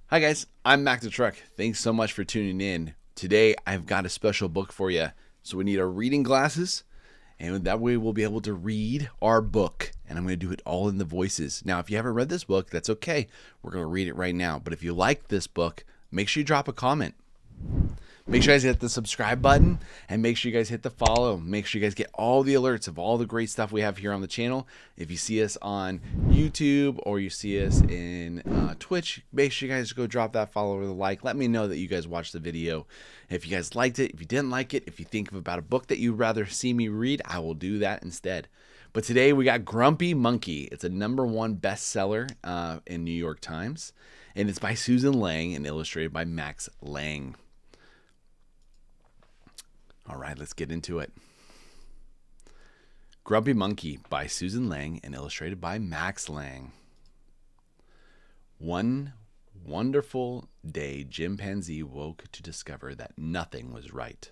Hi guys, I'm MACKdaTRUCK. Thanks so much for tuning in. Today I've got a special book for you. So we need our reading glasses, and that way we'll be able to read our book. And I'm going to do it all in the voices. Now, if you haven't read this book, that's okay. We're going to read it right now. But if you like this book, make sure you drop a comment. Make sure you guys hit the subscribe button, and make sure you guys hit the follow. Make sure you guys get all the alerts of all the great stuff we have here on the channel. If you see us on YouTube or you see us in Twitch, make sure you guys go drop that follow or the like. Let me know that you guys watched the video. If you guys liked it, if you didn't like it, if you think about a book that you'd rather see me read, I will do that instead. But today we got Grumpy Monkey. It's a #1 bestseller in New York Times, and it's by Susan Lang and illustrated by Max Lang. All right, let's get into it. Grumpy Monkey by Susan Lang and illustrated by Max Lang. One wonderful day, Chimpanzee woke to discover that nothing was right,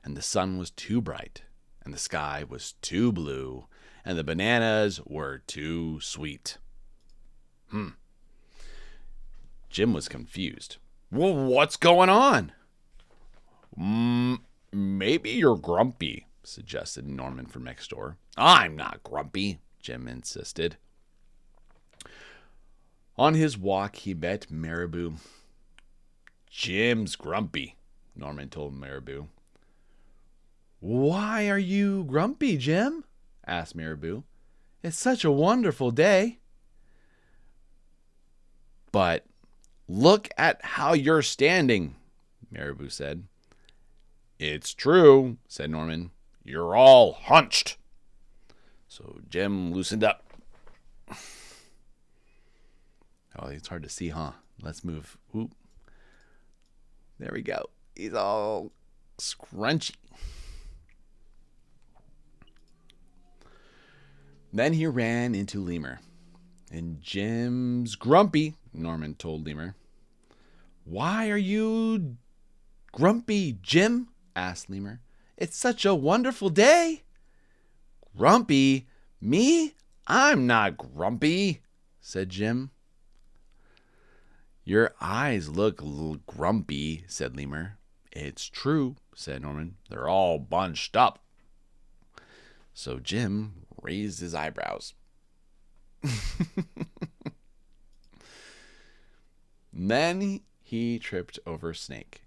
and the sun was too bright, and the sky was too blue, and the bananas were too sweet. Jim was confused. Well, what's going on? Maybe you're grumpy, suggested Norman from next door. I'm not grumpy, Jim insisted. On his walk, he met Marabou. Jim's grumpy, Norman told Marabou. Why are you grumpy, Jim? Asked Marabou. It's such a wonderful day. But look at how you're standing, Marabou said. It's true, said Norman. You're all hunched. So Jim loosened up. Oh, it's hard to see, huh? Let's move. Oop. There we go. He's all scrunchy. Then he ran into Lemur. And Jim's grumpy, Norman told Lemur. Why are you grumpy, Jim? Asked Lemur. It's such a wonderful day. Grumpy? Me? I'm not grumpy, said Jim. Your eyes look grumpy, said Lemur. It's true, said Norman. They're all bunched up. So Jim raised his eyebrows. Then he tripped over Snake.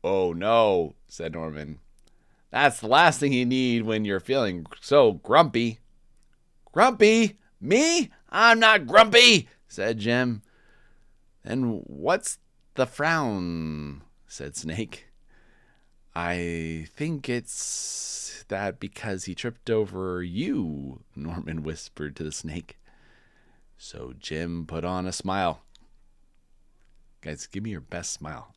Oh no, said Norman. That's the last thing you need when you're feeling so grumpy. Grumpy? Me? I'm not grumpy, said Jim. Then what's the frown? Said Snake. I think it's that because he tripped over you, Norman whispered to the snake. So Jim put on a smile. Guys, give me your best smile.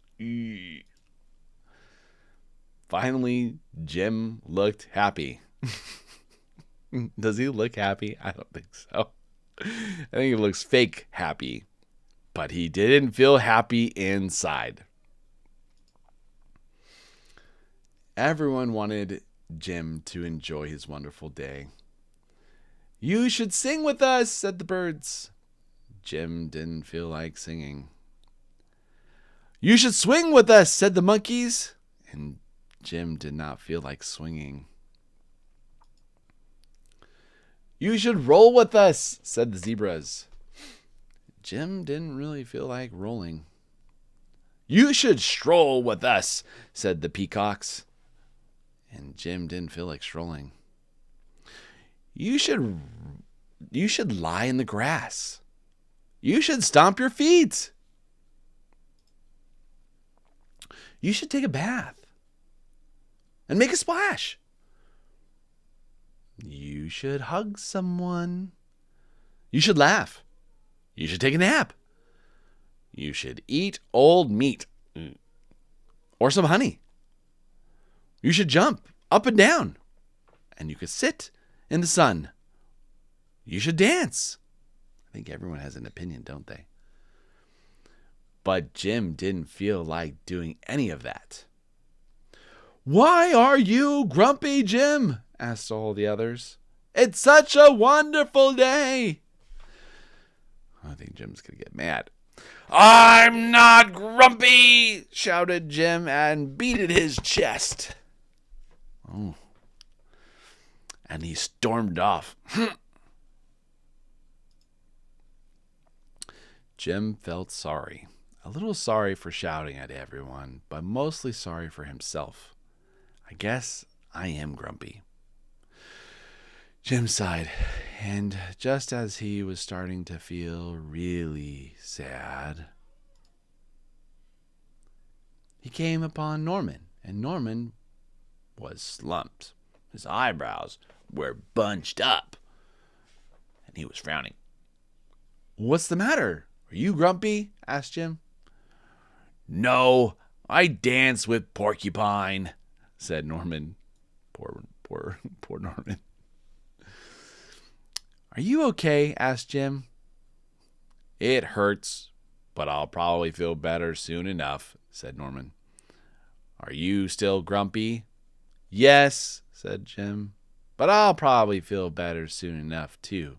Finally, Jim looked happy. Does he look happy? I don't think so. I think he looks fake happy. But he didn't feel happy inside. Everyone wanted Jim to enjoy his wonderful day. You should sing with us, said the birds. Jim didn't feel like singing. You should swing with us, said the monkeys. And Jim did not feel like swinging. You should roll with us, said the zebras. Jim didn't really feel like rolling. You should stroll with us, said the peacocks. And Jim didn't feel like strolling. You should lie in the grass. You should stomp your feet. You should take a bath and make a splash. You should hug someone. You should laugh. You should take a nap. You should eat old meat or some honey. You should jump up and down, and you could sit in the sun. You should dance. I think everyone has an opinion, don't they? But Jim didn't feel like doing any of that. Why are you grumpy, Jim? Asked all the others. It's such a wonderful day. I think Jim's going to get mad. "I'm not grumpy!" shouted Jim and beat at his chest. Oh. And he stormed off. Jim felt sorry. A little sorry for shouting at everyone, but mostly sorry for himself. I guess I am grumpy. Jim sighed, and just as he was starting to feel really sad, he came upon Norman, and Norman was slumped. His eyebrows were bunched up, and he was frowning. "What's the matter? Are you grumpy?" asked Jim. "No, I dance with Porcupine," said Norman. Poor Norman. "Are you okay?" asked Jim. "It hurts, but I'll probably feel better soon enough," said Norman. "Are you still grumpy?" "Yes," said Jim, "but I'll probably feel better soon enough, too.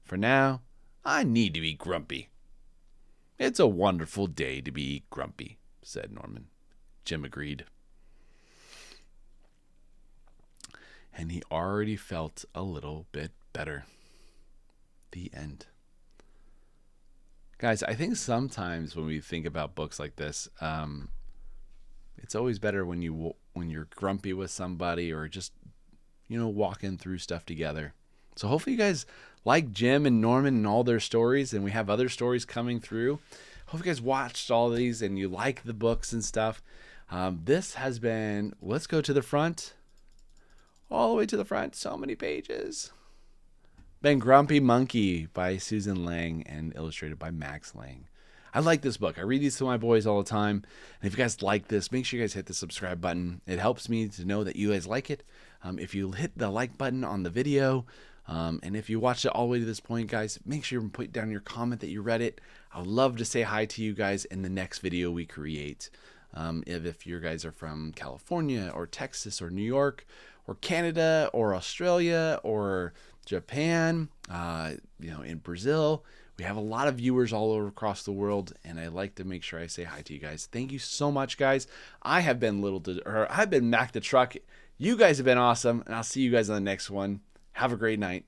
For now, I need to be grumpy." "It's a wonderful day to be grumpy," said Norman. Jim agreed. And he already felt a little bit better. The end. Guys, I think sometimes when we think about books like this, it's always better when you're grumpy with somebody or just walking through stuff together. So hopefully you guys like Jim and Norman and all their stories, and we have other stories coming through. Hope you guys watched all these and you like the books and stuff. This has been Let's Go to the Front. All the way to the front. So many pages. Been Grumpy Monkey by Susan Lang and illustrated by Max Lang. I like this book. I read these to my boys all the time. And if you guys like this, make sure you guys hit the subscribe button. It helps me to know that you guys like it. If you hit the like button on the video, and if you watched it all the way to this point, guys, make sure you put down your comment that you read it. I would love to say hi to you guys in the next video we create. If you guys are from California or Texas or New York or Canada or Australia or Japan, in Brazil, we have a lot of viewers all over across the world, and I like to make sure I say hi to you guys. Thank you so much, guys. I've been Mac the Truck. You guys have been awesome, and I'll see you guys on the next one. Have a great night.